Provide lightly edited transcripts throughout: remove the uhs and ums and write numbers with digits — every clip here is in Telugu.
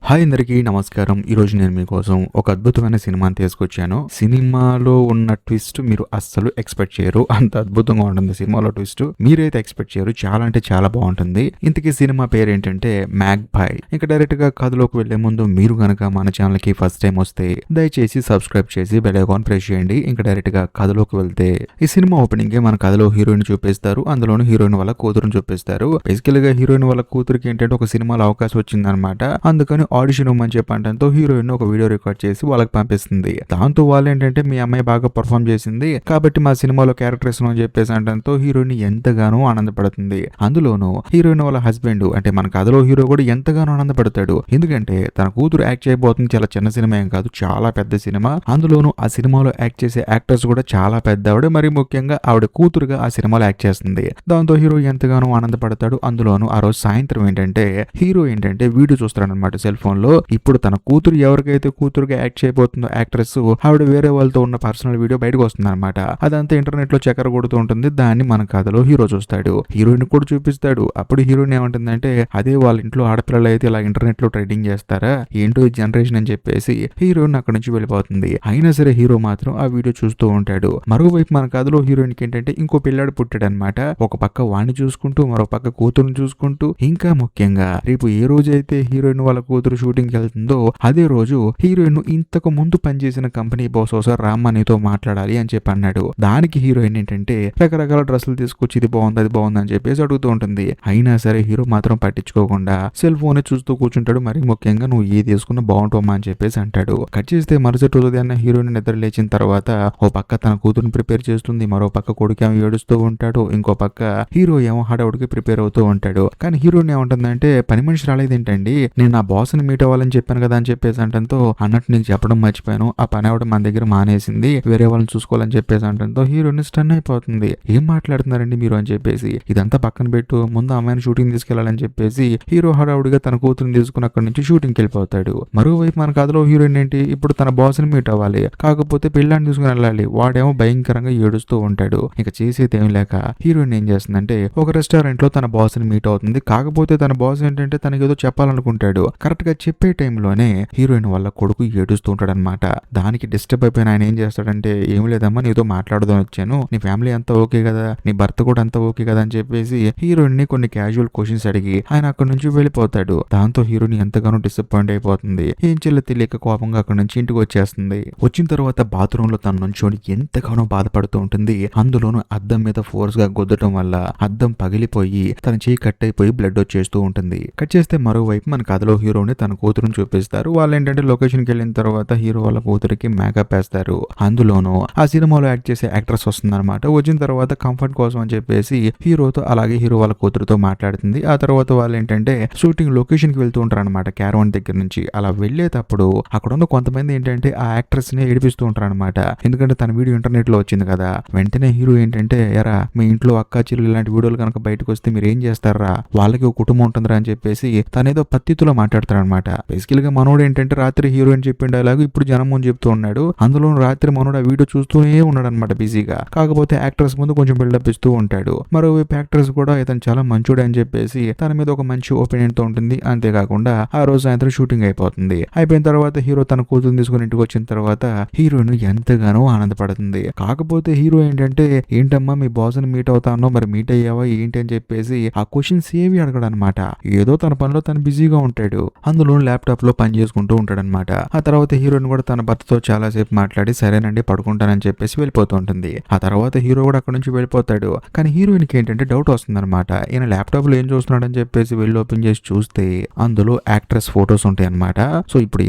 హాయ్ అందరికీ నమస్కారం. ఈరోజు నేను మీకోసం ఒక అద్భుతమైన సినిమాని తీసుకొచ్చాను. సినిమాలో ఉన్న ట్విస్ట్ మీరు అస్సలు ఎక్స్‌పెక్ట్ చేయరు. అంత అద్భుతంగా ఉంటుంది సినిమాలో ట్విస్ట్. మీరైతే ఎక్స్‌పెక్ట్ చేయరు. చాలా అంటే చాలా బావుంటుంది. ఇంతకీ సినిమా పేరేంటంటే 'మ్యాగ్‌పై'. ఇక డైరెక్ట్‌గా కథలోకి వెళ్లే ముందు మీరు గనక మన ఛానల్‌కి ఫస్ట్ టైం వస్తే దయచేసి సబ్స్క్రైబ్ చేసి బెల్ ఐకాన్ ప్రెస్ చేయండి. ఇంక డైరెక్ట్‌గా కథలోకి వెళ్తే ఈ సినిమా ఓపెనింగే మన కథలో హీరోయిన్ చూపిస్తారు. అందులోను హీరోయిన్ వాళ్ళ కూతురుని చూపిస్తారు. బేసికల్‌గా హీరోయిన్ వాళ్ళ కూతురికి ఏంటంటే ఒక సినిమాలో అవకాశం వచ్చిందనమాట. అందుకని ఆడిషన్ ఇవ్వమని చెప్పడంతో హీరోయిన్ ఒక వీడియో రికార్డ్ చేసి వాళ్ళకి పంపిస్తుంది. దాంతో వాళ్ళు ఏంటంటే మీ అమ్మాయి బాగా పర్ఫామ్ చేసింది కాబట్టి మా సినిమాలో క్యారెక్టర్ ఇస్తున్నాం అని చెప్పేసి అనడంతో హీరోయిన్ ఎంతగానో ఆనందపడుతుంది. అందులోనూ హీరోయిన్ వాళ్ళ హస్బెండ్ అంటే మన కథలో హీరో కూడా ఎంతగానో ఆనందపడతాడు. ఎందుకంటే తన కూతురు యాక్ట్ చేయబోతుంది. చాలా చిన్న సినిమా ఏం కాదు, చాలా పెద్ద సినిమా. అందులోనూ ఆ సినిమాలో యాక్ట్ చేసే యాక్టర్స్ కూడా చాలా పెద్ద ఆవిడ, మరి ముఖ్యంగా ఆవిడ కూతురుగా ఆ సినిమాలో యాక్ట్ చేస్తుంది. దాంతో హీరో ఎంతగానో ఆనందపడతాడు. అందులోనూ ఆ రోజు సాయంత్రం ఏంటంటే హీరో ఏంటంటే వీడియో చూస్తాడనమాట సెల్ ఫోన్ లో. ఇప్పుడు తన కూతురు ఎవరికైతే కూతురుగా యాక్ట్ చేయబోతుందో యాక్ట్రెస్, ఆవిడ వేరే వాళ్ళతో ఉన్న పర్సనల్ వీడియో బయటకు వస్తుంది అనమాట. అదంతా ఇంటర్నెట్ లో చక్కర కొడుతూ ఉంటుంది. దాన్ని మన కథలో హీరో చూస్తాడు. హీరోయిన్ కూడా చూపిస్తాడు. అప్పుడు హీరోయిన్ ఏమంటుందంటే అదే వాళ్ళ ఇంట్లో ఆడపిల్లలు అయితే ఇలా ఇంటర్నెట్ లో ట్రేడింగ్ చేస్తారా ఏంటో ఈ జనరేషన్ అని చెప్పేసి హీరోయిన్ అక్కడి నుంచి వెళ్ళిపోతుంది. అయినా సరే హీరో మాత్రం ఆ వీడియో చూస్తూ ఉంటాడు. మరోవైపు మన కథలో హీరోయిన్ కి ఏంటంటే ఇంకో పిల్లాడు పుట్టాడు అనమాట. ఒక పక్క వాణ్ణి చూసుకుంటూ మరో పక్క కూతురుని చూసుకుంటూ, ఇంకా ముఖ్యంగా రేపు ఏ రోజైతే హీరోయిన్ వాళ్ళ కూతురు షూటింగ్ వెళ్తుందో అదే రోజు హీరోయిన్ ఇంతకు ముందు పనిచేసిన కంపెనీ బాస్ ఒకసారి రామ్మ నీతో మాట్లాడాలి అని చెప్పి అన్నాడు. దానికి హీరోయిన్ ఏంటంటే రకరకాల డ్రెస్సులు తీసుకొచ్చి ఇది బాగుంది అది బాగుంది అని చెప్పేసి అడుగుతూ ఉంటుంది. అయినా సరే హీరో మాత్రం పట్టించుకోకుండా సెల్ ఫోన్ చూస్తూ కూర్చుంటాడు. మరి ముఖ్యంగా నువ్వు ఏది తీసుకున్నా బాగుంటామా అని చెప్పేసి అంటాడు. కట్ చేస్తే మరుసటి రోజు అన్న హీరోయిన్ నిద్ర లేచిన తర్వాత ఓ పక్క తన కూతురుని ప్రిపేర్ చేస్తుంది, మరో పక్క కొడుకు ఏమో ఏడుస్తూ ఉంటాడు, ఇంకో పక్క హీరో ఏమో హడావుడికి ప్రిపేర్ అవుతూ ఉంటాడు. కానీ హీరోయిన్ ఏమంటుందంటే పని మనిషి రాలేదేంటండి, నేను నా బాస్ ని మీట్ అవ్వాలని చెప్పాను కదా అని చెప్పేసి అంటంతో అన్నట్టు నీకు చెప్పడం మర్చిపోయాను, ఆ పని ఆవిడ మన దగ్గర మానేసింది, వేరే వాళ్ళని చూసుకోవాలని చెప్పేసి అంటంతో హీరోయిన్ స్టన్ అయిపోతుంది. ఏం మాట్లాడుతున్నారండి మీరు అని చెప్పేసి. ఇదంతా పక్కన పెట్టు, ముందు అమ్మాయిని షూటింగ్ తీసుకెళ్లాలని చెప్పేసి హీరో హడావుడిగా తన కూతురుని తీసుకుని అక్కడి నుంచి షూటింగ్ వెళ్ళిపోతాడు. మరోవైపు మన కథలో హీరోయిన్ ఏంటి ఇప్పుడు తన బాస్ ని మీట్ అవ్వాలి, కాకపోతే పిల్లాన్ని తీసుకుని వెళ్ళాలి. వాడేమో భయంకరంగా ఏడుస్తూ ఉంటాడు. ఇక చేసేది ఏం లేక హీరోయిన్ ఏం చేస్తుందంటే ఒక రెస్టారెంట్ లో తన బాస్ ని మీట్ అవుతుంది. కాకపోతే తన బాస్ ఏంటంటే తనకి ఏదో చెప్పాలనుకుంటాడు. కరెక్ట్ గా చెప్పే టైంలోనే హీరోయిన్ వాళ్ళ కొడుకు ఏడుస్తూ ఉంటాడనమాట. దానికి డిస్టర్బ్ అయిపోయిన ఆయన ఏం చేస్తాడంటే ఏం లేదమ్మా నీతో మాట్లాడదాం వచ్చాను, నీ ఫ్యామిలీ అంతా ఓకే కదా, నీ భర్త కూడా అంతా ఓకే కదా అని చెప్పేసి హీరోయిన్ ని కొన్ని క్యాజువల్ క్వశ్చన్స్ అడిగి ఆయన అక్కడి నుంచి వెళ్ళిపోతాడు. దాంతో హీరోయిన్ ఎంతగానో డిసప్పాయింట్ అయిపోతుంది. ఏం చెల్లి తెలియక కోపంగా అక్కడి నుంచి ఇంటికి వచ్చేస్తుంది. వచ్చిన తర్వాత బాత్రూమ్ లో తన నుంచోని ఎంతగానో బాధపడుతూ ఉంటుంది. అందులోనూ అద్దం మీద ఫోర్స్ గా గుద్దటం వల్ల అద్దం పగిలిపోయి తన చేయి కట్ అయిపోయి బ్లడ్ వచ్చేస్తూ ఉంటుంది. కట్ చేస్తే మరోవైపు మన కథలో హీరోని తన కూతురుని చూపిస్తారు. వాళ్ళు ఏంటంటే లొకేషన్కి వెళ్ళిన తర్వాత హీరో వాళ్ళ కూతురికి మేకప్ వేస్తారు. అందులోనూ ఆ సినిమాలో యాక్ట్ చేసే యాక్ట్రెస్ వస్తుందన్నమాట. వచ్చిన తర్వాత కంఫర్ట్ కోసం అని చెప్పేసి హీరోతో అలాగే హీరో వాళ్ళ కూతురుతో మాట్లాడుతుంది. ఆ తర్వాత వాళ్ళు ఏంటంటే షూటింగ్ లొకేషన్ కి వెళ్తూ ఉంటారు అనమాట. క్యారవాన్ దగ్గర నుంచి అలా వెళ్ళేటప్పుడు అక్కడ ఉన్న కొంతమంది ఏంటంటే ఆ యాక్ట్రెస్ ని ఏడిపిస్తూ ఉంటారు అనమాట. ఎందుకంటే తన వీడియో ఇంటర్నెట్ లో వచ్చింది కదా. వెంటనే హీరో ఏంటంటే ఎరా మీ ఇంట్లో అక్క చెల్లి ఇలాంటి వీడియోలు కనుక బయటకు వస్తే మీరు ఏం చేస్తారా, వాళ్ళకి ఒక కుటుంబం ఉంటుందిరా అని చెప్పేసి తనేదో పత్తితో మాట్లాడతాడు అనమాట. బేసికల్ గా మనోడు ఏంటంటే రాత్రి హీరోయిన్ చెప్పిన డైలాగ్ ఇప్పుడు జనం ముందు చెప్తూ ఉన్నాడు. అందులో రాత్రి మనోడు ఆ వీడియో చూస్తూనే ఉన్నాడు అనమాట బిజీగా. కాకపోతే యాక్ట్రెస్ ముందు కొంచెం బిల్డప్ ఇస్తూ ఉంటాడు. మరోవైపు యాక్ట్రెస్ కూడా ఇతను చాలా మంచోడు అని చెప్పేసి తన మీద ఒక మంచి ఒపీనియన్ తో ఉంటుంది. అంతేకాకుండా ఆ రోజు సాయంత్రం షూటింగ్ అయిపోతుంది. అయిపోయిన తర్వాత హీరో తన కూతురు తీసుకుని ఇంటికి వచ్చిన తర్వాత హీరోయిన్ ఎంతగానో ఆనందపడుతుంది. కాకపోతే హీరో ఏంటంటే ఏంటమ్మా మీ బాస్ ని మీట్ అవుతానో మరి మీట్ అయ్యావా ఏంటి అని చెప్పేసి ఆ క్వశ్చన్స్ ఏవి అడగడు అనమాట. ఏదో తన పనిలో తను బిజీగా ఉంటాడు. అందులో ల్యాప్టాప్ లో పని చేసుకుంటూ ఉంటాడనమాట. ఆ తర్వాత హీరోయిన్ కూడా తన భర్తతో చాలా సేపు మాట్లాడి సరేనండి పడుకుంటానని చెప్పేసి వెళ్ళిపోతూ ఉంటుంది. ఆ తర్వాత హీరో కూడా అక్కడ నుంచి వెళ్ళిపోతాడు. కానీ హీరోయిన్ కి ఏంటంటే డౌట్ వస్తుంది అనమాట. ఈయన ల్యాప్టాప్ లో ఏం చూస్తున్నాడని చెప్పేసి వెళ్ళి ఓపెన్ చేసి చూస్తే అందులో యాక్ట్రెస్ ఫోటోస్ ఉంటాయి అనమాట. సో ఇప్పుడు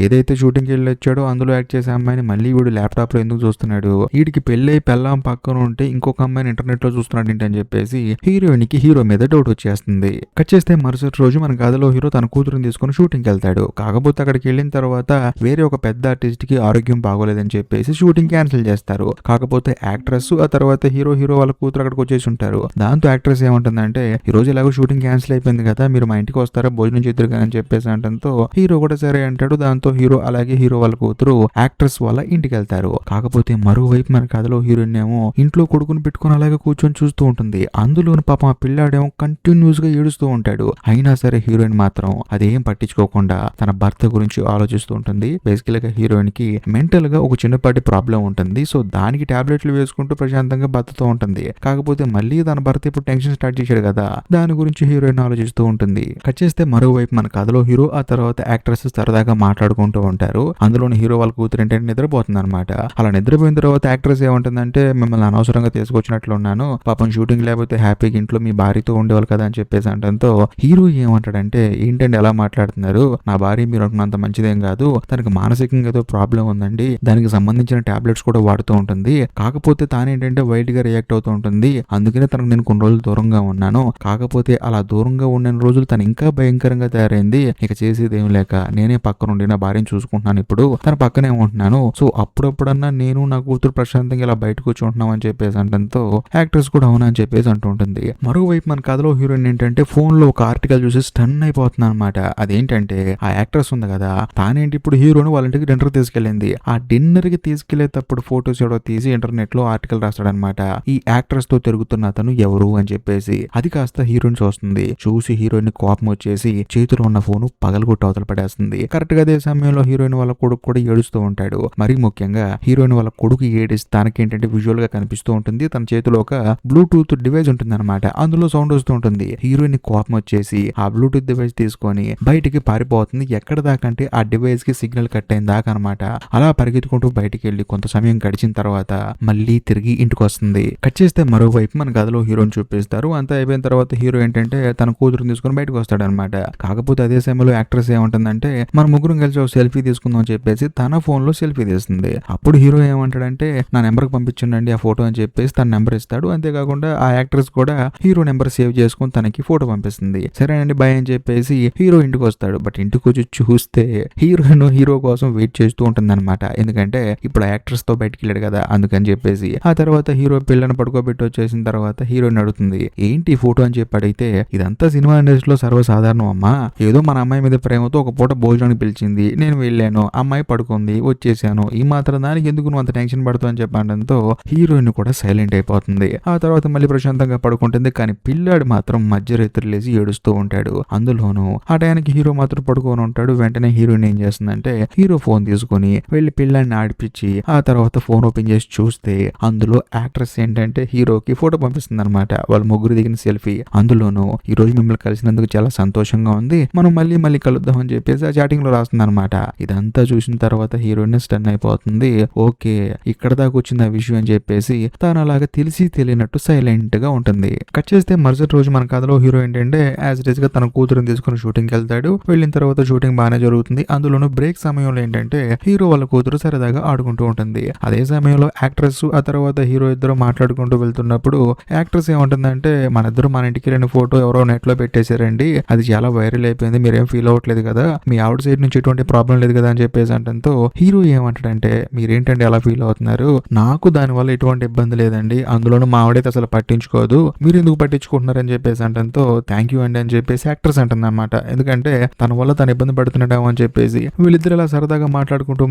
ఏదైతే షూటింగ్ వెళ్ళి వచ్చాడో అందులో యాక్ట్ చేసే అమ్మాయిని మళ్ళీ వీడు ల్యాప్టాప్ లో ఎందుకు చూస్తున్నాడు, వీడికి పెళ్ళై పెళ్ళాం పక్కన ఉంటే ఇంకొక అమ్మాయిని ఇంటర్నెట్ లో చూస్తున్నాడు ఏంటి అని చెప్పేసి హీరోయిన్ కి హీరో మీద డౌట్ వచ్చేస్తుంది. కట్ చేస్తే మరుసటి రోజు మన కథలో హీరో తన కూతురుని తీసుకుని షూటింగ్ వెళ్తాడు. కాకపోతే అక్కడికి వెళ్ళిన తర్వాత వేరే ఒక పెద్ద ఆర్టిస్ట్ కి ఆరోగ్యం బాగోలేదని చెప్పేసి షూటింగ్ క్యాన్సిల్ చేస్తారు. కాకపోతే యాక్ట్రెస్ ఆ తర్వాత హీరో వాళ్ళ కూతురు అక్కడికి వచ్చేసి ఉంటారు. దాంతో యాక్ట్రెస్ ఏమంటుందంటే ఈ రోజు ఎలాగో షూటింగ్ క్యాన్సిల్ అయిపోయింది కదా, మీరు మా ఇంటికి వస్తారా భోజనం చేద్దరు అని చెప్పేసి అంటంతో హీరో కూడా సరే అంటాడు. దాంతో హీరో అలాగే హీరో వాళ్ళ కూతురు యాక్ట్రెస్ వాళ్ళ ఇంటికి వెళ్తారు. కాకపోతే మరోవైపు మన కథలో హీరోయిన్ ఏమో ఇంట్లో కొడుకుని పెట్టుకుని అలాగే కూర్చొని చూస్తూ ఉంటుంది. అందులోని పాపం ఆ పిల్లాడేమో కంటిన్యూస్ గా ఏడుస్తూ ఉంటాడు. అయినా సరే హీరోయిన్ మాత్రం అదేం పట్టించుకోకుండా లేకుండా తన భర్త గురించి ఆలోచిస్తూ ఉంటుంది. బేసికల్ గా హీరోయిన్ కి మెంటల్ గా ఒక చిన్నపాటి ప్రాబ్లం ఉంటుంది. సో దానికి టాబ్లెట్లు వేసుకుంటూ ప్రశాంతంగా భర్తతో ఉంటుంది. కాకపోతే మళ్ళీ తన భర్త ఇప్పుడు టెన్షన్ స్టార్ట్ చేశాడు కదా, దాని గురించి హీరోయిన్ ఆలోచిస్తూ ఉంటుంది. కట్ చేస్తే మరోవైపు మన కథలో హీరో ఆ తర్వాత యాక్ట్రెస్ సరదాగా మాట్లాడుకుంటూ ఉంటారు. అందులోని హీరో వాళ్ళ కూతురు ఏంటంటే నిద్రపోతుంది అనమాట. అలా నిద్రపోయిన తర్వాత యాక్ట్రెస్ ఏమంటుందంటే, మిమ్మల్ని అనవసరంగా తీసుకొచ్చినట్లున్నాను, పాపం షూటింగ్ లేకపోతే హ్యాపీగా ఇంట్లో మీ భార్యతో ఉండేవాళ్ళు కదా అని చెప్పేసి అంటంతో హీరో ఏమంటాడంటే, ఏంటండి ఎలా మాట్లాడుతున్నారు, నా భార్య మీరు అనుకున్నంత మంచిదేం కాదు, తనకి మానసికంగా ఏదో ప్రాబ్లం ఉందండి, దానికి సంబంధించిన టాబ్లెట్స్ కూడా వాడుతూ ఉంటుంది, కాకపోతే తానేంటంటే వైల్డ్ గా రియాక్ట్ అవుతూ ఉంటుంది, అందుకనే తనకు నేను కొన్ని రోజులు దూరంగా ఉన్నాను, కాకపోతే అలా దూరంగా ఉన్న రోజులు తను ఇంకా భయంకరంగా తయారైంది, ఇక చేసేది ఏం లేక నేనే పక్క నుండి నా భార్యను చూసుకుంటున్నాను, ఇప్పుడు తన పక్కనే ఉంటున్నాను, సో అప్పుడప్పుడన్నా నేను నా కూతురు ప్రశాంతంగా ఇలా బయటకు కూర్చుంటున్నాం అని చెప్పేసి అంటంతో యాక్ట్రెస్ కూడా అవునా అని చెప్పేసి అంటూ ఉంటుంది. మరోవైపు మన కథలో హీరోయిన్ ఏంటంటే ఫోన్ లో ఒక ఆర్టికల్ చూసి స్టన్ అయిపోతుంది అనమాట. అదేంటంటే ఆ యాక్ట్రెస్ ఉంది కదా, తానేంటి ఇప్పుడు హీరోని వాళ్ళ ఇంటికి డిన్నర్ తీసుకెళ్ళింది, ఆ డిన్నర్ కి తీసుకెళ్లేటప్పుడు ఫోటోస్ ఎవడో తీసి ఇంటర్నెట్ లో ఆర్టికల్ రాస్తాడనమాట, ఈ యాక్ట్రెస్ తో తిరుగుతున్న అతను ఎవరు అని చెప్పేసి. అది కాస్త హీరోయిన్ చూస్తుంది, చూసి హీరోయిన్ కోపం వచ్చేసి చేతిలో ఉన్న ఫోను పగలగొట్టి అవతల పడేస్తుంది. కరెక్ట్ గా అదే సమయంలో హీరోయిన్ వాళ్ళ కొడుకు కూడా ఏడుస్తూ ఉంటాడు. మరీ ముఖ్యంగా హీరోయిన్ వాళ్ళ కొడుకు ఏడిస్తే తనకేంటంటే విజువల్ గా కనిపిస్తూ ఉంటుంది, తన చేతిలో ఒక బ్లూటూత్ డివైస్ ఉంటుంది అనమాట, అందులో సౌండ్ వస్తూ ఉంటుంది. హీరోయిన్ కోపం వచ్చేసి ఆ బ్లూటూత్ డివైస్ తీసుకొని బయటికి పారిపోతుంది. ఎక్కడ దాకా అంటే ఆ డివైస్ కి సిగ్నల్ కట్ అయిన దాకా అనమాట. అలా పరిగెత్తుకుంటూ బయటికి వెళ్లి కొంత సమయం గడిచిన తర్వాత మళ్ళీ తిరిగి ఇంటికి వస్తుంది. కట్ చేస్తే మరోవైపు మన గదిలో హీరోని చూపిస్తారు. అంతా అయిపోయిన తర్వాత హీరో ఏంటంటే తన కూతురుని తీసుకుని బయటకు వస్తాడు అనమాట. కాకపోతే అదే సమయంలో యాక్ట్రెస్ ఏమంటుందంటే, మన ముగ్గురం కలిసి ఒక సెల్ఫీ తీసుకుందాం అని చెప్పేసి తన ఫోన్ లో సెల్ఫీ తీస్తుంది. అప్పుడు హీరో ఏమంటాడంటే, నా నెంబర్ పంపించండి ఆ ఫోటో అని చెప్పేసి తన నెంబర్ ఇస్తాడు. అంతేకాకుండా ఆ యాక్ట్రెస్ కూడా హీరో నెంబర్ సేవ్ చేసుకుని తనకి ఫోటో పంపిస్తుంది. సరేనండి బాయ్ అని చెప్పేసి హీరో ఇంటికి వస్తాడు. బట్ ఇంటికి వచ్చి చూస్తే హీరోయిన్ హీరో కోసం వెయిట్ చేస్తూ ఉంటుంది అనమాట. ఎందుకంటే ఇప్పుడు ఆ యాక్ట్రెస్ తో బయటికి వెళ్ళాడు కదా, అందుకని చెప్పేసి. ఆ తర్వాత హీరో పిల్లని పడుకోబెట్టి వచ్చేసిన తర్వాత హీరోయిన్ అడుగుతుంది, ఏంటి ఈ ఫోటో అని చెప్పి అడిగితే, ఇదంతా సినిమా ఇండస్ట్రీలో సర్వసాధారణం అమ్మా, ఏదో మన అమ్మాయి మీద ప్రేమతో ఒక పూట భోజనానికి పిలిచింది, నేను వెళ్ళాను, అమ్మాయి పడుకుంది, వచ్చేసాను, ఈ మాత్రం దానికి ఎందుకు నువ్వు అంత టెన్షన్ పడుతావు అని చెప్పడంతో హీరోయిన్ కూడా సైలెంట్ అయిపోతుంది. ఆ తర్వాత మళ్ళీ ప్రశాంతంగా పడుకుంటుంది. కానీ పిల్లాడు మాత్రం మధ్యరాత్రి లేచి ఏడుస్తూ ఉంటాడు. అందులోనూ ఆ టయానికి హీరో మాత్రం పడుకొని ఉంటాడు. వెంటనే హీరోయిన్ ఏం చేస్తుందంటే, హీరో ఫోన్ తీసుకుని వెళ్ళి పిల్లాడిని ఆడిపించి ఆ తర్వాత ఫోన్ ఓపెన్ చేసి చూస్తే అందులో యాక్ట్రెస్ ఏంటంటే హీరోకి ఫోటో పంపిస్తుంది అనమాట, వాళ్ళ ముగ్గురు దిగిన సెల్ఫీ. అందులోనూ ఈ రోజు మిమ్మల్ని కలిసినందుకు చాలా సంతోషంగా ఉంది, మనం మళ్ళీ కలుద్దాం అని చెప్పేసి ఆ చాటింగ్ లో రాస్తుంది అనమాట. ఇదంతా చూసిన తర్వాత హీరోయిన్ స్టన్ అయిపోతుంది. ఓకే, ఇక్కడ దాకా వచ్చింది ఆ విషయం అని చెప్పేసి తాను అలాగా తెలిసి తెలియనట్టు సైలెంట్ గా ఉంటుంది. కట్ చేస్తే మరుసటి రోజు మన కథలో హీరో ఏంటంటే యాజ్ ఇట్ ఈస్ గా తన కూతురుని తీసుకుని షూటింగ్ కి వెళ్తాడు. వెళ్ళిన తర్వాత షూటింగ్ బాగానే జరుగుతుంది. అందులోనూ బ్రేక్ సమయంలో ఏంటంటే హీరో వాళ్ళ కూతురు సరదాగా ఆడుకుంటూ ఉంటుంది. అదే సమయంలో యాక్ట్రెస్ ఆ తర్వాత హీరో ఇద్దరు మాట్లాడుకుంటూ వెళ్తున్నప్పుడు యాక్ట్రెస్ ఏమంటుందంటే, మన ఇద్దరు మన ఇంటికి వెళ్ళిన ఫోటో ఎవరో నెట్ లో పెట్టేశారండి, అది చాలా వైరల్ అయిపోయింది, మీరేం ఫీల్ అవ్వట్లేదు కదా, మీ ఆవిడ సైడ్ నుంచి ఎటువంటి ప్రాబ్లం లేదు కదా అని చెప్పేసి అంటంతో హీరో ఏమంటాడంటే, మీరేంటండి అలా ఫీల్ అవుతున్నారు, నాకు దానివల్ల ఎటువంటి ఇబ్బంది లేదండి, అందులోనూ మా ఆవిడైతే అసలు పట్టించుకోదు, మీరు ఎందుకు పట్టించుకుంటున్నారని చెప్పేసి అంటంతో థ్యాంక్ యూ అండి అని చెప్పేసి యాక్ట్రెస్ అంటుంది అనమాట. ఎందుకంటే తన వల్ల తను ఇబ్బంది పడుతున్నాడేమో అని చెప్పేసి. వీళ్ళిద్దరు ఇలా సరదాగా మాట్లాడుకుంటూ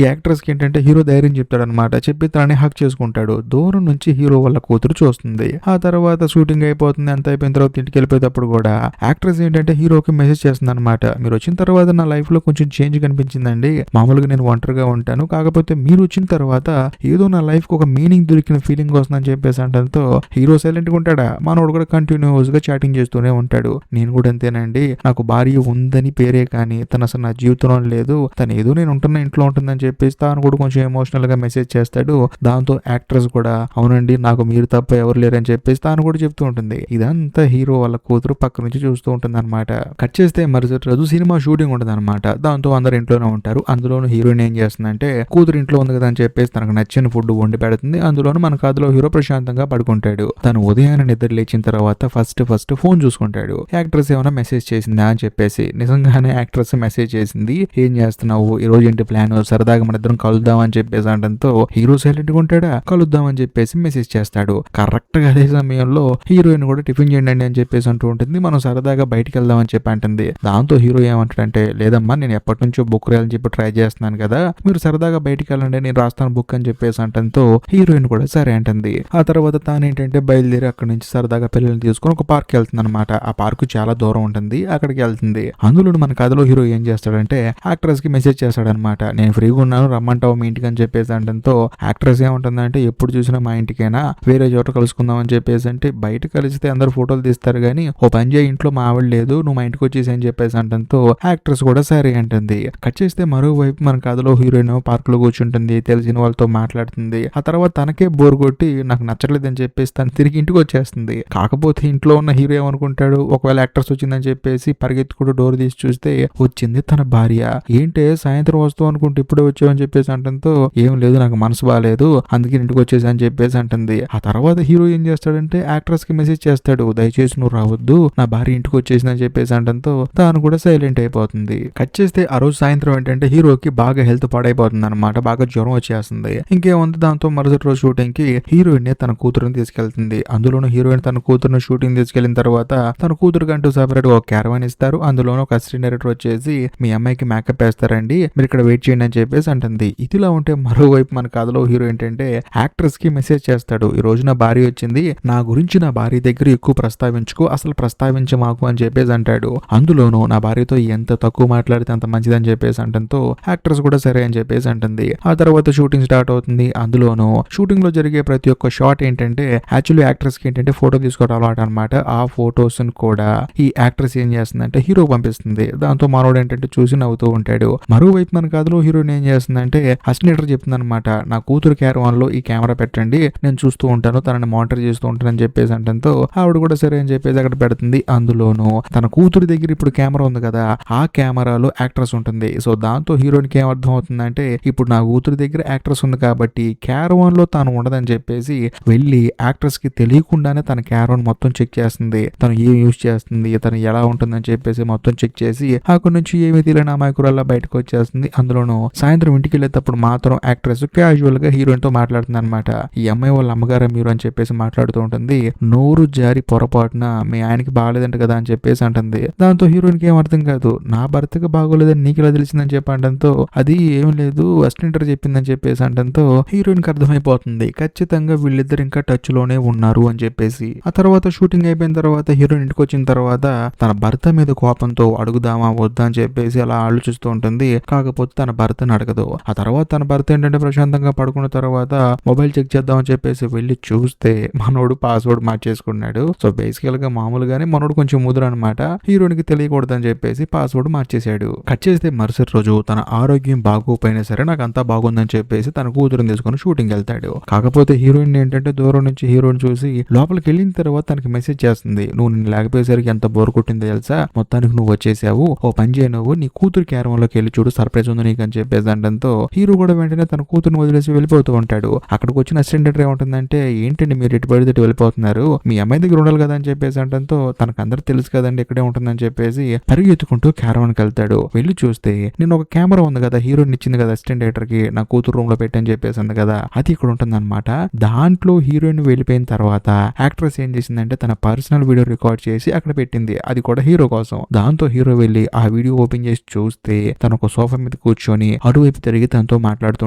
ఈ యాక్ట్రెస్ కి ఏంటంటే హీరో ధైర్యం చెప్తాడు అనమాట. చెప్పి తనని హక్ చేసుకుంటాడు. దూరం నుంచి హీరో వాళ్ళ కూతురు చూస్తుంది. ఆ తర్వాత షూటింగ్ అయిపోతుంది. అంత అయిపోయిన తర్వాత ఇంటికి వెళ్ళిపోయేటప్పుడు కూడా యాక్ట్రెస్ ఏంటంటే హీరోకి మెసేజ్ చేస్తుంది అనమాట, మీరు వచ్చిన తర్వాత నా లైఫ్ లో కొంచెం చేంజ్ కనిపించిందండి, మామూలుగా నేను ఒంటరిగా ఉంటాను, కాకపోతే మీరు వచ్చిన తర్వాత ఏదో నా లైఫ్ కి ఒక మీనింగ్ దొరికిన ఫీలింగ్ వస్తుందని చెప్పేసి అంటంతో హీరో సైలెంట్ గా ఉంటాడా, మనోడు కూడా కంటిన్యూస్ గా చాటింగ్ చేస్తూనే ఉంటాడు. నేను కూడా అంతేనండి, నాకు భార్య ఉందని పేరే కానీ తను అసలు నా జీవితంలో లేదు, తను ఏదో నేను ఉంటున్న ఇంట్లో ఉంటుందని చెప్పేసి తాను కూడా కొంచెం ఎమోషనల్ గా మెసేజ్ చేస్తాడు. దాంతో యాక్ట్రెస్ కూడా అవునండి నాకు మీరు తప్ప ఎవరు లేరని చెప్పేసి తాను కూడా చెప్తూ ఉంటుంది. ఇదంతా హీరో వాళ్ళ కూతురు పక్క నుంచి చూస్తూ ఉంటుంది అనమాట. కట్ చేస్తే మరుసటి రోజు సినిమా షూటింగ్ ఉంటుంది అనమాట. దాంతో అందరు ఇంట్లోనే ఉంటారు. అందులోనూ హీరోయిన్ ఏం చేస్తుందంటే, కూతురు ఇంట్లో ఉంది కదా అని చెప్పేసి తనకు నచ్చిన ఫుడ్ వండి పెడుతుంది. అందులోనూ మన కథలో హీరో ప్రశాంతంగా పడుకుంటాడు. తను ఉదయాన్నే నిద్ర లేచిన తర్వాత ఫస్ట్ ఫోన్ చూసుకుంటాడు. యాక్ట్రెస్ ఏమైనా మెసేజ్ చేసిందా అని చెప్పేసి. నిజంగానే యాక్ట్రెస్ మెసేజ్ చేసింది, ఏం చేస్తున్నావు ఈ రోజు, ఏంటి ప్లాన్, సరదాగా మన ఇద్దరం కలుద్దాం అని చెప్పేసి అనడంతో హీరో సైలెంట్ గా ఉంటాడా, కలుద్దాం అని చెప్పేసి మెసేజ్ చేస్తాడు. కరెక్ట్ గా అదే సమయంలో హీరోయిన్ కూడా టిఫిన్ చేయండి అని చెప్పేసి అంటూ ఉంటుంది, మనం సరదాగా బయటికి వెళ్దాం అని చెప్పి అంటుంది. దాంతో హీరో ఏమంటాడంటే, లేదమ్మా నేను ఎప్పటి నుంచో బుక్ రాయాలని చెప్పి ట్రై చేస్తున్నాను కదా, మీరు సరదాగా బయటికి వెళ్ళండి నేను రాస్తాను బుక్ అని చెప్పేసి అంటంతో హీరోయిన్ కూడా సరే అంటుంది. ఆ తర్వాత తానేంటంటే బయలుదేరి అక్కడి నుంచి సరదాగా పిల్లల్ని తీసుకొని ఒక పార్క్ వెళ్తుంది అనమాట. ఆ పార్క్ చాలా దూరం ఉంటుంది, అక్కడికి వెళ్తుంది. అందులో మన కథలో హీరో ఏం చేస్తాడంటే యాక్ట్రెస్ కి మెసేజ్ చేస్తాడనమాట. నేను ఫ్రీగా ఉన్నాను రమ్మంటావు మీ ఇంటికి అని చెప్పేసి అంటంతో యాక్ట్రెస్ ఏముంటుందంటే ఎప్పుడు చూసినా మా ఇంటికైనా వేరే చోట కలుసుకుందాం అని చెప్పేసి అంటే బయట కలిస్తే అందరు ఫోటోలు తీస్తారు కానీ ఓ పని చేయి ఇంట్లో మా ఆవిడ లేదు నువ్వు మా ఇంటికి వచ్చేసి అని చెప్పేసి అంటంతో యాక్ట్రెస్ కూడా సరే అంటుంది. కట్ చేస్తే మరోవైపు మన కథలో హీరోయిన్ పార్క్ లో కూర్చుంటుంది, తెలిసిన వాళ్ళతో మాట్లాడుతుంది. ఆ తర్వాత తనకే బోర్ కొట్టి నాకు నచ్చలేదని చెప్పేసి తను తిరిగి ఇంటికి వచ్చేస్తుంది. కాకపోతే ఇంట్లో ఉన్న హీరో ఏమనుకుంటాడు, ఒకవేళ యాక్ట్రెస్ వచ్చిందని చెప్పేసి పరిగెత్తుకుంటూ డోర్ తీసి చూస్తే వచ్చింది తన భార్య. ఏంటే సాయంత్రం వస్తావు అనుకుంటే ఇప్పుడే వచ్చావు అని చెప్పేసి అంటంతో ఏం లేదు నాకు మనసు బాగాలేదు అందుకే ఇంటికి వచ్చేసి అని చెప్పేసి అంటుంది. ఆ తర్వాత హీరో ఏం చేస్తాడంటే యాక్ట్రెస్ కి మెసేజ్ చేస్తాడు, దయచేసి నువ్వు రావద్దు నా భార్య ఇంటికి వచ్చేసిందని చెప్పేసి అంటంతో తాను కూడా సైలెంట్ అయిపోతుంది. కట్ చేస్తే ఆ రోజు సాయంత్రం ఏంటంటే హీరోకి బాగా హెల్త్ పాడైపోతుంది అనమాట, బాగా జ్వరం వచ్చేస్తుంది. ఇంకేముంది దాంతో మరుసటి రోజు షూటింగ్ కి హీరోయిన్ తన కూతురుని తీసుకెళ్తుంది. అందులోనూ హీరోయిన్ తన కూతురుని షూటింగ్ తీసుకెళ్లిన తర్వాత తన కూతురుకి అంటూ సెపరేట్ గా ఒక క్యారవాన్ ఇస్తారు. అందులోనూ ఒక అసిస్టెంట్ డైరెక్టర్ వచ్చేసి మీ అమ్మాయికి మేకప్ వేస్తారండి మీరు ఇక్కడ వెయిట్ చేయండి అని చెప్పేసి అంటుంది. ఇదిలా ఉంటే మరోవైపు మన కథలో హీరో ఏంటంటే యాక్ట్రెస్ కి మెసేజ్ చేస్తాడు, ఈ రోజు నా భార్య వచ్చింది నా గురించి నా భార్య దగ్గర ఎక్కువ ప్రస్తావించుకో అసలు ప్రస్తావించ మాకు అని చెప్పేసి అంటాడు. అందులోనూ నా భార్యతో ఎంత తక్కువ మాట్లాడితే అంత మంచిదని చెప్పేసి అంటంతో యాక్ట్రెస్ కూడా సరే అని చెప్పేసి అంటుంది. ఆ తర్వాత షూటింగ్ స్టార్ట్ అవుతుంది. అందులోనూ షూటింగ్ లో జరిగే ప్రతి ఒక్క షాట్ ఏంటంటే యాక్చువల్లీ యాక్ట్రెస్ కి ఏంటంటే ఫోటో తీసుకోవడం అలవాటు అనమాట. ఆ ఫోటోస్ కూడా ఈ యాక్ట్రెస్ ఏం చేస్తుందంటే హీరో పంపిస్తుంది. దాంతో మనోడు ఏంటంటే చూసి నవ్వుతూ ఉంటాడు. మరోవైపు మన కథలో హీరోయిన్ ఏం చేస్తుందంటే అసిస్టెంట్ చెప్తుంది అనమాట, నా కూతురు క్యారవాన్ లో ఈ కెమెరా పెట్టండి నేను చూస్తూ ఉంటాను తనని మానిటర్ చేస్తూ ఉంటాను అని చెప్పేసి అంటంతో ఆవిడ కూడా సరే అని చెప్పేసి అక్కడ పెడుతుంది. అందులోనూ తన కూతురు దగ్గర ఇప్పుడు కెమెరా ఉంది కదా ఆ కెమెరాలో యాక్ట్రెస్ ఉంటుంది. సో దాంతో హీరోయిన్ కి ఏం అర్థం అవుతుందంటే ఇప్పుడు నా కూతురు దగ్గర యాక్ట్రెస్ ఉంది కాబట్టి క్యారవాన్ లో తాను ఉండదని చెప్పేసి వెళ్ళి యాక్ట్రెస్ కి తెలియకుండానే తన క్యారవాన్ మొత్తం చెక్ చేస్తుంది. తను ఏం యూజ్ చేస్తుంది తను ఎలా ఉంటుందని చెప్పేసి మొత్తం చెక్ చేసి అక్కడి నుంచి ఏమి తెలియని అమాయకురాల్లా బయటకు వచ్చేస్తుంది. అందులోనూ సాయంత్రం ఇంటికి వెళ్ళేటప్పుడు మాత్రం యాక్ట్రెస్ క్యాజువల్ గా హీరోయిన్ తో మాట్లాడుతుంది అనమాట. ఈ అమ్మాయి వాళ్ళ అమ్మగారా మీరు అని చెప్పేసి మాట్లాడుతూ ఉంటుంది. నోరు జారి పొరపాటున మీ ఆయనకి బాగాలేదంట కదా అని చెప్పేసి అంటుంది. దాంతో హీరోయిన్ కి ఏం అర్థం కాదు, నా భర్తకి బాగోలేదని నీకు ఇలా తెలిసిందని చెప్పి అంటంతో అది ఏం లేదు అసిస్టెంట్ చెప్పిందని చెప్పేసి అంటంతో హీరోయిన్ కి అర్థమైపోతుంది ఖచ్చితంగా వీళ్ళిద్దరు ఇంకా టచ్ లోనే ఉన్నారు అని చెప్పేసి. ఆ తర్వాత షూటింగ్ అయిపోయిన తర్వాత హీరోయిన్ ఇంటికి వచ్చిన తర్వాత తన భర్త మీద కోపంతో అడుగుదామా వద్దా అని చెప్పేసి అలా ఆలోచిస్తూ ఉంటుంది. కాకపోతే తన భర్తను అడగదు. ఆ తర్వాత తన భర్త ఏంటంటే ప్రశాంతంగా పడుకున్న తర్వాత మొబైల్ చెక్ చేద్దామని చెప్పేసి వెళ్ళి చూస్తే మనోడు పాస్వర్డ్ మార్చేసుకున్నాడు. సో బేసికల్ గా మామూలుగానే మనోడు కొంచెం ముదురు అనమాట, హీరోయిన్ కి తెలియకూడదని చెప్పేసి పాస్వర్డ్ మార్చేశాడు. కట్ చేస్తే మరుసటి రోజు తన ఆరోగ్యం బాగోపోయినా సరే నాకు అంతా బాగుందని చెప్పేసి తన కూతురుని తీసుకుని షూటింగ్ వెళ్తాడు. కాకపోతే హీరోయిన్ ఏంటంటే దూరం నుంచి హీరోయిన్ చూసి లోపలికి వెళ్ళిన తర్వాత తనకి మెసేజ్ చేస్తుంది, నువ్వు నిన్ను లేకపోయేసరికి ఎంత బోర్ కొట్టిందో తెలుసా, మొత్తానికి నువ్వు వచ్చేసావు ఓ పని చేయ నువ్వు నీ కూతురు క్యారవాన్లోకి వెళ్ళి చూడు సర్ప్రైజ్ ఉంది నీకు అని చెప్పేసి అంటంతో హీరో కూడా వెంటనే తన కూతురుని వదిలేసి వెళ్ళిపోతూ ఉంటాడు. అక్కడికి వచ్చిన అసిస్టెంట్ డైరెక్టర్ ఏముంటుందంటే ఏంటండి మీరు ఎటు పడితే వెళ్ళిపోతున్నారు మీ అమ్మాయి దగ్గర ఉండాలి కదా అని చెప్పేసి అంటంతో తనకు అందరూ తెలుసు కదండి ఇక్కడే ఉంటుందని చెప్పేసి పరిగెత్తుకుంటూ క్యారవాన్కి వెళ్తాడు. వెళ్ళి చూస్తే నేను ఒక కెమెరా ఉంది కదా హీరోయిన్ ఇచ్చింది కదా అసిస్టెంట్ డైరెక్టర్ కి నా కూతురు రూమ్ లో పెట్టని చెప్పేసి అంది కదా అది ఇక్కడ ఉంటుంది అనమాట. దాంట్లో హీరోయిన్ వెళ్ళిపోయిన తర్వాత యాక్ట్రెస్ ఏం చేసిందంటే తన పర్సనల్ వీడియో రికార్డ్ చేసి అక్కడ పెట్టింది, అది కూడా హీరో కోసం. దాంతో హీరో వెళ్ళి ఆ వీడియో ఓపెన్ చేసి చూస్తే తను ఒక సోఫా మీద కూర్చొని అటువైపు తిరిగి తనతో మాట్లాడుతూ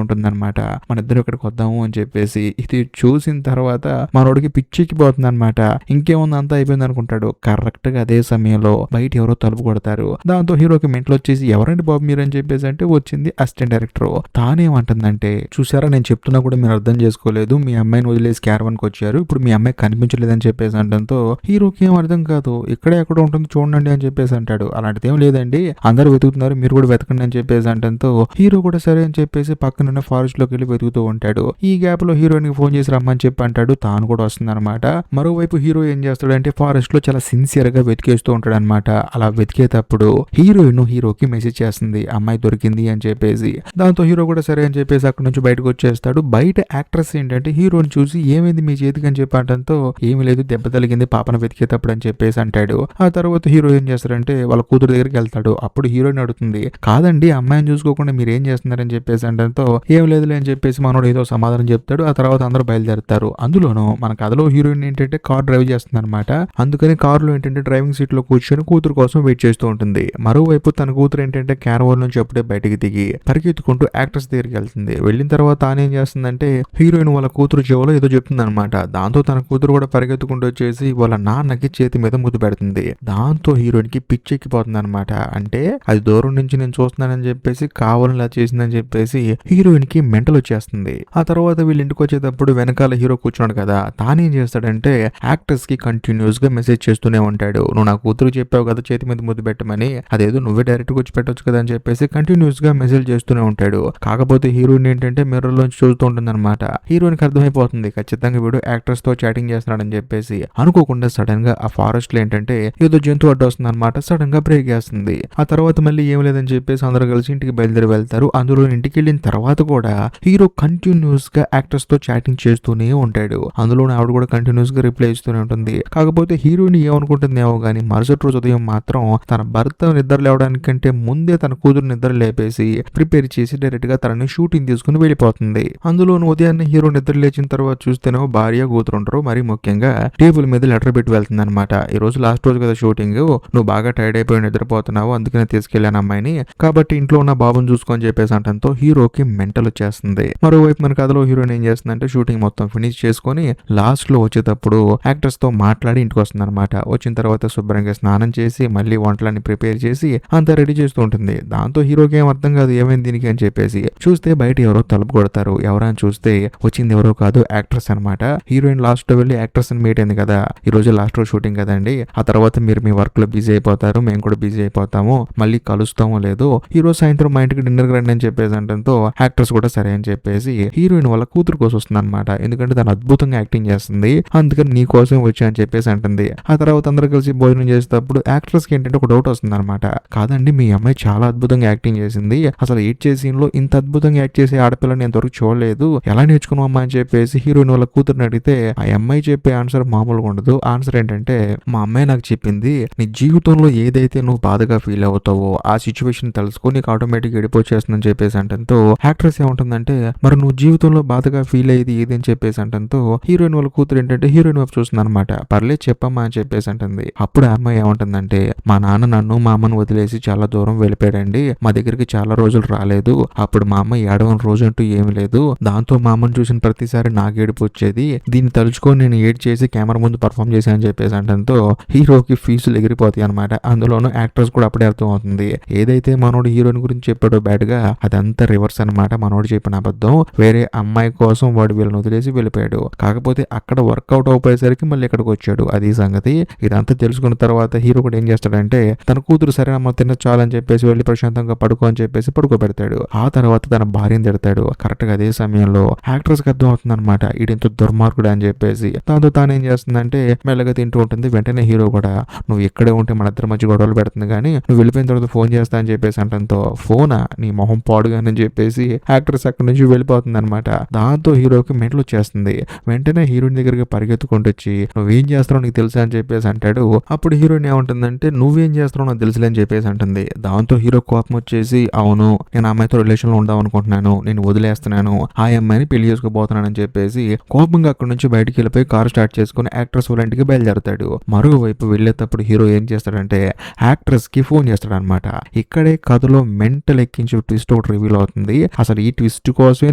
ఉంటుంది అనమాట. మన ఇద్దరు ఇక్కడికి వద్దాము అని చెప్పేసి. ఇది చూసిన తర్వాత మనోడికి పిచ్చెక్కిపోతుంది అనమాట. ఇంకేముంది అంతా అయిపోయింది అనుకుంటాడు. కరెక్ట్ గా అదే సమయంలో బయట ఎవరో తలుపు కొడతారు. దాంతో హీరోకి మెంట్లో వచ్చేసి ఎవరండి బాబు మీరు అని చెప్పేసి అంటే వచ్చింది అసిస్టెంట్ డైరెక్టర్. తానేమంటుందంటే చూసారా నేను చెప్తున్నా కూడా మీరు అర్థం చేసుకోలేదు, మీ అమ్మాయిని వదిలేసి క్యారవాన్ కి వచ్చారు ఇప్పుడు మీ అమ్మాయి కనిపించలేదని చెప్పేసి అంటంతో హీరోకి ఏం అర్థం కాదు, ఇక్కడే ఎక్కడ ఉంటుంది చూడండి అని చెప్పేసి అంటాడు. అలాంటిది ఏం లేదండి అందరూ వెతుకుతున్నారు మీరు కూడా వెతకండి అని చెప్పేసి అంటంతో హీరో కూడా సరే అని చెప్పేసి పక్కనున్న ఫారెస్ట్ లోకి వెళ్ళి వెతుకుతూ ఉంటాడు. ఈ గ్యాప్ లో హీరోయిన్ కి ఫోన్ చేసి రమ్మని చెప్పి అంటాడు. తాను కూడా వస్తుంది అనమాట. మరోవైపు హీరో ఏం చేస్తాడంటే ఫారెస్ట్ లో చాలా సిన్సియర్ గా వెతికేస్తూ ఉంటాడు అనమాట. అలా వెతికేటప్పుడు హీరోయిన్ హీరోకి మెసేజ్ చేస్తుంది అమ్మాయి దొరికింది అని చెప్పేసి. దాంతో హీరో కూడా సరే అని చెప్పేసి అక్కడ నుంచి బయటకు వచ్చేస్తాడు. బయట యాక్ట్రెస్ ఏంటంటే హీరోని చూసి ఏమైంది మీ చేతికి అని చెప్పి అంటంతో ఏమి లేదు దెబ్బ తగిలింది పాపను వెతికేటప్పుడు అని చెప్పేసి అంటాడు. ఆ తర్వాత హీరో ఏం చేస్తాడంటే వాళ్ళ కూతురు దగ్గరికి వెళ్తాడు. అప్పుడు హీరోయిన్ అడుగుతుంది కాదండి అమ్మాయిని చూసుకోకుండా మీరు ఏం చేస్తున్నారని చెప్పేసి అంటంతో ఏం లేదులే అని చెప్పేసి మనోడు ఏదో సమాధానం చెప్తాడు. ఆ తర్వాత అందరూ బయలుదేరుతారు. అందులోనూ మన కథలో హీరోయిన్ ఏంటంటే కార్ డ్రైవ్ చేస్తుంది అనమాట. అందుకని కారులో ఏంటంటే డ్రైవింగ్ సీట్ లో కూర్చొని కూతురు కోసం వెయిట్ చేస్తూ ఉంటుంది. మరోవైపు తన కూతురు ఏంటంటే క్యారవాన్ నుంచి అప్పుడే బయటికి దిగి పరిగెత్తుకుంటూ యాక్ట్రెస్ దగ్గరికి వెళ్తుంది. వెళ్ళిన తర్వాత తానేం చేస్తుందంటే హీరోయిన్ వాళ్ళ కూతురు చెవులో ఏదో చెప్తుంది అనమాట. దాంతో తన కూతురు కూడా పరిగెత్తుకుంటూ వచ్చేసి వాళ్ళ నాన్నకి చేతి మీద ముద్దు పెడుతుంది. దాంతో హీరోయిన్ కి పిచ్చి పిచ్చెక్కిపోతుంది అనమాట. అంటే అది దూరం నుంచి నేను చూస్తున్నానని చెప్పేసి కావాలని ఇలా చేసిందని చెప్పేసి హీరోయిన్ కి మెంటల్ వచ్చేస్తుంది. ఆ తర్వాత వీళ్ళ ఇంటికి వచ్చేటప్పుడు వెనకాల హీరో కూర్చున్నాడు కదా, తానేం చేస్తాడంటే యాక్టర్స్ కి కంటిన్యూస్ గా మెసేజ్ చేస్తూనే ఉంటాడు. నువ్వు నా కూతురు చెప్పావు కదా చేతి మీద ముద్దు పెట్టమని, అదేదో నువ్వే డైరెక్ట్ గా వచ్చి పెట్టొచ్చు కదా అని చెప్పేసి కంటిన్యూస్ గా మెసేజ్ చేస్తూనే ఉంటాడు. కాకపోతే హీరోయిన్ ఏంటంటే మిర్రర్ లోంచి చూస్తూ ఉంటుంది అనమాట. హీరోయిన్ కి అర్థమైపోతుంది ఖచ్చితంగా వీడు యాక్టర్స్ తో చాటింగ్ చేస్తున్నాడని చెప్పేసి. అనుకోకుండా సడన్ గా ఆ ఫారెస్ట్ లో ఏంటంటే ఏదో జంతువు అడ్డు వస్తుంది అనమాట. సడన్ గా బ్రేక్ వేస్తుంది. ఆ తర్వాత మళ్ళీ ఏం లేదని చెప్పేసి అందరూ కలిసి ఇంటికి బయలుదేరి వెళ్తారు. అందులో ఇంటికి వెళ్ళిన తర్వాత కూడా హీరో కంటిన్యూస్ గా యాక్టర్స్ తో చాటింగ్ చేస్తూనే ఉంటాడు. అందులో ఆవిడ కూడా కంటిన్యూస్ గా రిప్లై ఇస్తూనే ఉంటుంది. కాకపోతే హీరోయిన్ ఏమనుకుంటుందేమో గానీ మరుసటి రోజు ఉదయం మాత్రం తన భర్త నిద్ర లేవడానికంటే ముందే తన కూతురు నిద్ర లేపేసి ప్రిపేర్ చేసి డైరెక్ట్ గా తనని షూటింగ్ తీసుకుని వెళ్ళిపోతుంది. అందులోను ఉదయాన్నే హీరో నిద్ర లేచిన తర్వాత చూస్తేనేమో భార్య కూతురు ఉంటారు. మరి ముఖ్యంగా టేబుల్ మీద లెటర్ పెట్టి వెళ్తుంది అనమాట. ఈ రోజు లాస్ట్ రోజు కదా షూటింగ్, నువ్వు బాగా టైర్డ్ అయిపోయి నిద్రపోతున్నావు, అందుకనే తీసుకెళ్లాను అమ్మాయిని, కాబట్టి ఇంట్లో ఉన్న బాబుని చూసుకొని చెప్పేసి అంటంతో హీరోకి మెంటల్ వచ్చేస్తుంది. మరోవైపు మన కథలో హీరోయిన్ ఏం చేస్తుందంటే షూటింగ్ మొత్తం ఫినిష్ చేసుకొని లాస్ట్ లో వచ్చేటప్పుడు యాక్టర్స్ తో మాట్లాడి ఇంటికి వస్తుంది అనమాట. వచ్చిన తర్వాత శుభ్రంగా స్నానం చేసి మళ్ళీ వంటలన్నీ ప్రిపేర్ చేసి అంతా రెడీ చేస్తూ ఉంటుంది. దాంతో హీరోకి ఏం అర్థం కాదు ఏమైంది దీనికి అని చెప్పేసి చూస్తే బయట ఎవరో తలుపు కొడతారు. ఎవరని చూస్తే వచ్చింది ఎవరో కాదు యాక్ట్రెస్ అనమాట. హీరోయిన్ లాస్ట్ లో వెళ్ళి యాక్ట్రెస్ ని మీట్ అయింది కదా, ఈ రోజు లాస్ట్ రోజు షూటింగ్ కదండి, ఆ తర్వాత మీరు మీ వర్క్ లో బిజీ అయిపోతారు, మేము కూడా బిజీ అయిపోతాము, మళ్ళీ కలుస్తామో లేదో, ఈ రోజు సాయంత్రం మా ఇంటికి డిన్నర్ రండి అని చెప్పేసి అంటంతో యాక్ట్రెస్ కూడా సరే అని చెప్పేసి హీరోయిన్ వాళ్ళ కూతురు కోసం వస్తుంది అనమాట. ఎందుకంటే తను అద్భుతంగా యాక్టింగ్ చేస్తుంది, అందుకని నీ కోసం వచ్చా అని చెప్పేసి అంటుంది. ఆ తర్వాత అందరూ కలిసి భోజనం చేసేటప్పుడు యాక్ట్రెస్ కి ఏంటంటే ఒక డౌట్ వస్తుంది అనమాట. కాదండి మీ అమ్మాయి చాలా అద్భుతంగా యాక్టింగ్ చేసింది, అసలు ఎయిట్ సీన్ లో ఇంత అద్భుతంగా యాక్ట్ చేసే ఆడపిల్లని ఎంతవరకు చూడలేదు, ఎలా నేర్చుకున్నామా అని చెప్పేసి హీరోయిన్ వాళ్ళ కూతురుని అడిగితే ఆ అమ్మాయి చెప్పే ఆన్సర్ మామూలుగా ఉండదు. ఆన్సర్ ఏంటంటే మా అమ్మాయి నాకు చెప్పింది నీ జీవితంలో ఏదైతే నువ్వు బాధగా ఫీల్ అవుతావో ఆ సిచ్యువేషన్ తెలుసుకో నీకు ఆటోమేటిక్ ఎడిపోచేస్తుందని చెప్పేసి అంటంతో యాక్ట్రెస్ ఏముంటుందంటే మరి నువ్వు జీవితంలో బాధగా ఫీల్ అయ్యేది ఏది అని చెప్పేసి అంటంతో హీరోయిన్ వాళ్ళ కూతురు ఏంటంటే హీరోయిన్ వైపు చూస్తుంది అనమాట. పర్లేదు చెప్పమ్మా అని చెప్పేసి అంటుంది. అప్పుడు ఆ అమ్మాయి ఏమంటుందంటే మా నాన్న నన్ను మా అమ్మను వదిలేసి చాలా దూరం వెళ్ళిపోయాడండి, మా దగ్గరికి చాలా రోజులు రాలేదు, అప్పుడు మా అమ్మ ఏడవని రోజు అంటూ ఏమి లేదు, దాంతో మా అమ్మను చూసిన ప్రతిసారి నాకు ఏడుపు వచ్చేది, దీన్ని తలుచుకొని నేను ఏడ్ చేసి కెమెరా ముందు పర్ఫామ్ చేశాను అని చెప్పేసి అంటంతో హీరోకి ఫీజులు ఎగిరిపోతాయి అనమాట. అందులోనూ యాక్టర్స్ కూడా అప్పుడే అర్థం అవుతుంది ఏదైతే మనోడు హీరోయిన్ గురించి చెప్పాడో బ్యాడ్ గా అదంతా రివర్స్ అనమాట. మనోడు చెప్పిన అబద్ధం, వేరే అమ్మాయి కోసం వాడు వీళ్ళని వదిలేసి వెళ్ళిపోయాడు, కాకపోతే అక్కడ వర్కౌట్ అయిపోయేసరికి మళ్ళీ ఇక్కడికి వచ్చాడు, అది సంగతి. ఇదంతా తెలుసుకున్న తర్వాత హీరో కూడా ఏం చేస్తాడంటే తన కూతురు సరే అమ్మ తిన్న చాలని చెప్పేసి వెళ్ళి ప్రశాంతంగా పడుకో అని చెప్పేసి పడుకోబెడతాడు. ఆ తర్వాత తన భార్యను తిడతాడు. కరెక్ట్ గా అదే సమయంలో యాక్ట్రెస్ కి అర్థం అవుతుంది అనమాట ఈడింత దుర్మార్గుడు అని చెప్పేసి. దాంతో తాను ఏం చేస్తుందంటే మెల్లగా తింటూ ఉంటుంది. వెంటనే హీరో కూడా నువ్వు ఇక్కడే ఉంటే మన ఇద్దరి మధ్య గొడవలు పెడుతుంది కానీ నువ్వు వెళ్ళిపోయిన తర్వాత ఫోన్ చేస్తా అని చెప్పేసి అంటంతో ఫోనా నీ మొహం పాడుగానని చెప్పేసి యాక్ట్రెస్ అక్కడి నుంచి వెళ్ళిపోతుంది అనమాట. దాంతో హీరోకి మెంటల్ వచ్చేస్తుంది. వెంటనే హీరోయిన్ దగ్గరికి పరిగెత్తుకుంటూ వచ్చి నువ్వేం చేస్తావు నీకు తెలుసా అని చెప్పేసి అంటాడు. అప్పుడు హీరోయిన్ ఏమంటుందంటే నువ్వేం చేస్తావు నాకు తెలుసులే అని చెప్పేసి అంటుంది. దాంతో హీరో కోపం వచ్చేసి అవును నేను అమ్మాయితో రిలేషన్ లో ఉందాం అనుకుంటున్నాను, నేను వదిలేస్తున్నాను, ఆ అమ్మాయిని పెళ్లి చేసుకోబోతున్నాను అని చెప్పేసి కోపంగా అక్కడి నుంచి బయటికి వెళ్ళిపోయి కారు స్టార్ట్ చేసుకుని యాక్ట్రెస్ వాళ్ళ ఇంటికి బయలుదేరతాడు. మరోవైపు వెళ్ళేటప్పుడు హీరో ఏం చేస్తాడంటే యాక్ట్రెస్ కి ఫోన్ చేస్తాడు అనమాట. ఇక్కడే కథలో మెంటల్ ఎక్కించే ట్విస్ట్ ఒకటి రివీల్ అవుతుంది. అసలు ఈ ట్విస్ట్ కోసమే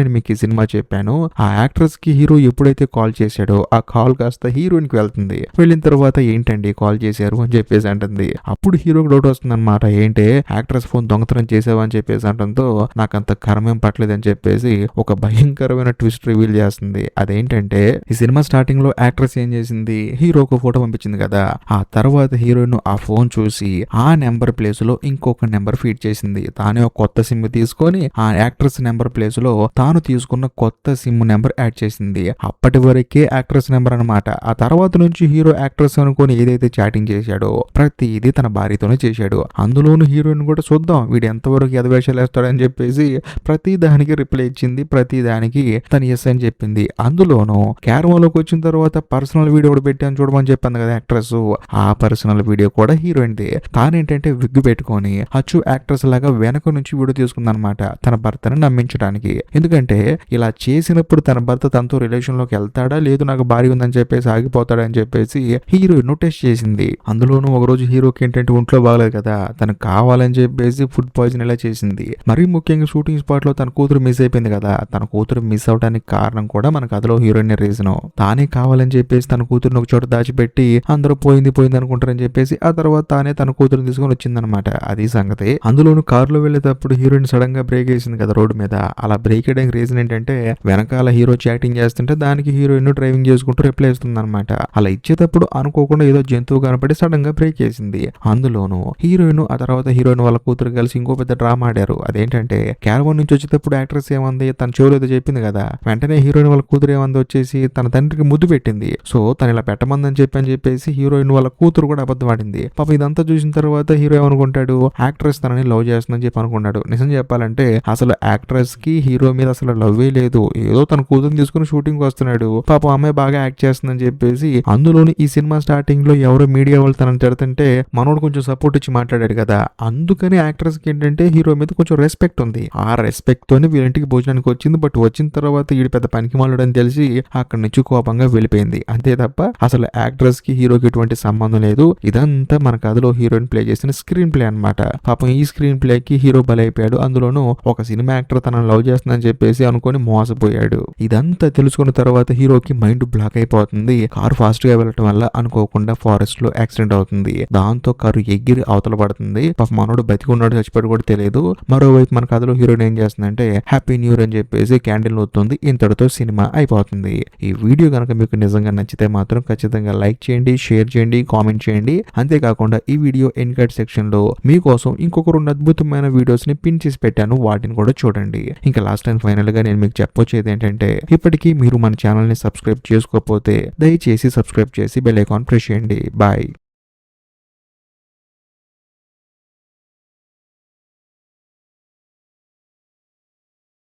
నేను మీకు ఈ సినిమా చెప్పాను. ఆ యాక్ట్రెస్ కి హీరో ఎప్పుడైతే కాల్ చేశాడో ఆ కాల్ కాస్త హీరోయిన్ కి వెళ్తుంది. వెళ్ళిన తర్వాత ఏంటండి కాల్ చేశారు అని చెప్పేసి అంటుంది. అప్పుడు హీరోకి డౌట్ వస్తుంది అనమాట. ఏంటే యాక్ట్రెస్ ఫోన్ దొంగతనం చేసావా అని చెప్పేసి అంటంతో నాకంత కర్మేం పట్టలేదు అని చెప్పేసి ఒక భయంకరమైన ట్విస్ట్ రివీల్ చేస్తుంది. అదేంటంటే ఈ సినిమా స్టార్టింగ్ లో యాక్ట్రెస్ ఏం చేసింది హీరోకు ఫోటో పంపించింది కదా, ఆ తర్వాత హీరోయిన్ ఆ ఫోన్ చూసి ఆ నెంబర్ ప్లేస్ లో ఇంకొక నెంబర్ ఫీడ్ చేసింది. తానే ఒక కొత్త సిమ్ తీసుకొని ఆ యాక్ట్రెస్ నెంబర్ ప్లేస్ లో తాను తీసుకున్న కొత్త సిమ్ నెంబర్ యాడ్ చేసింది. అప్పటి వరకే యాక్ట్రెస్ నెంబర్ అనమాట. ఆ తర్వాత నుంచి హీరో యాక్ట్రెస్ అనుకొని ఏదైతే చాటింగ్ చేశాడో ప్రతిదీ తన భార్యతోనే చేశాడు. అందులోను హీరోయిన్ కూడా చూద్దాం వీడు ఎంతవరకు ఎదవేషాలు వేస్తాడని చెప్పేసి ప్రతి దానికి రిప్లై ఇచ్చింది. ప్రతి దానికి తను ఎస్ అని చెప్పింది. అందులోను క్యారవాలోకి వచ్చిన తర్వాత పర్సనల్ వీడియో కూడా పెట్టాను చూడమని చెప్పింది కదా యాక్ట్రెస్, ఆ పర్సనల్ వీడియో కూడా హీరోయిన్ది. తానేంటంటే విగ్గు పెట్టుకొని అచ్చు యాక్ట్రెస్ లాగా వెనక నుంచి వీడియో తీసుకుందనమాట తన భర్తను నమ్మించడానికి. ఎందుకంటే ఇలా చేసినప్పుడు తన భర్త తనతో రిలేషన్ లోకి వెళ్తాడా లేదు నాకు భార్య ఉందని చెప్పేసి ఆగిపోతాడా అని చెప్పేసి హీరోయిన్ టెస్ట్ చేసింది. అందులోనూ ఒక రోజు హీరోకి ఏంటంటే ఒంట్లో బాగలేదు కదా, తనకు కావాలని చెప్పేసి ఫుడ్ పాయిజన్ ఇలా చేసింది. మరీ ముఖ్యంగా షూటింగ్ స్పాట్ లో తన కూతురు మిస్ అయిపోయింది కదా, తన కూతురు మిస్ అవడానికి కారణం కూడా మన కథలో హీరోయిన్ రీజన్. తానే కావాలని చెప్పేసి తన కూతురుని ఒక చోట దాచిపెట్టి అందరూ పోయింది అనుకుంటారని చెప్పేసి ఆ తర్వాత తానే తనే తన కూతురుని తీసుకొని వచ్చిందనమాట. అది సంగతి. అందులోను కారులో వెళ్ళేటప్పుడు హీరోయిన్ సడన్ గా బ్రేక్ వేసింది కదా రోడ్డు మీద. అలా బ్రేక్ వేయడానికి రీజన్ ఏంటంటే వెనకాల హీరో చాటింగ్ చేస్తుంటే దానికి హీరోయిన్ డ్రైవింగ్ చేసుకుంటూ రిప్లై ఇస్తుంది అనమాట. అలా ఇచ్చేటప్పుడు అనుకోకుండా ఏదో జంతువు కనపడి సడన్ గా బ్రేక్ వేసింది. అందులోను హీరోయిన్ ఆ తర్వాత హీరోయిన్ వాళ్ళ కూతురు కలిసి ఇంకో పెద్ద డ్రామా ఆడారు. అదేంటంటే క్యారవాన్ నుంచి వచ్చేటప్పుడు యాక్ట్రెస్ ఏమంది, తన చెవులో ఏదో చెప్పింది కదా, వెంటనే హీరోయిన్ వాళ్ళ కూతురు ఏమంది వచ్చేసి తన తండ్రికి ముద్దు పెట్టింది. సో తను ఇలా పెట్టమందని చెప్పేసి హీరోయిన్ వాళ్ళ కూతురు కూడా అబద్ధం ఆడింది. పాప ఇదంతా చూసిన తర్వాత హీరో ఏమనుకుంటాడు, యాక్ట్రెస్ తనని లవ్ చేస్తుందని చెప్పి అనుకున్నాడు. నిజం చెప్పాలంటే అసలు యాక్ట్రెస్ కి హీరో మీద అసలు లవ్వే లేదు. ఏదో తన కూతురుని తీసుకుని షూటింగ్ వస్తున్నాడు. పాప అమ్మాయి బాగా యాక్ట్ చేస్తుందని చెప్పేసి. అందులోని ఈ సినిమా స్టార్టింగ్ లో ఎవరో మీడియా వాళ్ళు తనని తిడుతుంటే మనోడు కొంచెం సపోర్ట్ ఇచ్చి మాట్లాడాడు కదా, అందుకని యాక్ట్రెస్ కి ఏంటంటే హీరో మీద కొంచెం రెస్పెక్ట్ ఉంది. ఆ రెస్పెక్ట్ తోనే వీళ్ళింటికి భోజనానికి వచ్చింది. బట్ వచ్చిన తర్వాత వీడి పెద్ద పనికి మాలుడు అని తెలిసి అక్కడి నుంచి కోపంగా వెళ్ళిపోయింది. అంతే తప్ప అసలు యాక్ట్రెస్ కి హీరోకి ఎటువంటి సంబంధం లేదు. ఇదంతా మన కథలో హీరోయిన్ ప్లే చేసిన స్క్రీన్ ప్లే అన్నమాట. పాపం ఈ స్క్రీన్ ప్లే కి హీరో బలైపోయాడు. అందులోనూ ఒక సినిమా యాక్టర్ తనను లవ్ చేస్తుందని చెప్పేసి అనుకొని మోసపోయాడు. ఇదంతా తెలుసుకున్న తర్వాత హీరోకి మైండ్ బ్లాక్ అయిపోతుంది. కారు ఫాస్ట్ గా వెళ్ళటం వల్ల అనుకోకుండా ఫారెస్ట్ లో యాక్సిడెంట్ అవుతుంది. దాంతో కారు ఎగిరి అవతల పడుతుంది. పాప మనోడు బతికున్నాడు చచ్చిపోయాడు కూడా తెలియదు. మరోవైపు మన కథలో హీరోయిన్ ఏం చేస్తుందంటే హ్యాపీ న్యూ ఇయర్ అని చెప్పేసి క్యాండిల్ నొత్తుంది. ఇంతటితో సినిమా అయిపోతుంది. ఈ వీడియో కనుక మీకు నిజంగా నచ్చితే మాత్రం ఖచ్చితంగా లైక్ చేయండి, షేర్ చేయండి, కామెంట్ చేయండి. అంతేకాకుండా ఈ వీడియో ఎండ్ కార్డ్ సెక్షన్ లో మీకోసం ఇంకొక 2 అద్భుతమైన వీడియోస్ ని పిన్ చేసి పెట్టాను, వాటిని కూడా చూడండి. ఇంకా లాస్ట్ అండ్ ఫైనల్ గా నేను మీకు చెప్పొచ్చేది ఏంటంటే ఇప్పటికీ మీరు మన ఛానల్ ని సబ్స్క్రైబ్ చేసుకోకపోతే దయచేసి సబ్స్క్రైబ్ చేసి బెల్ ఐకాన్ ప్రెస్ చేయండి. బాయ్.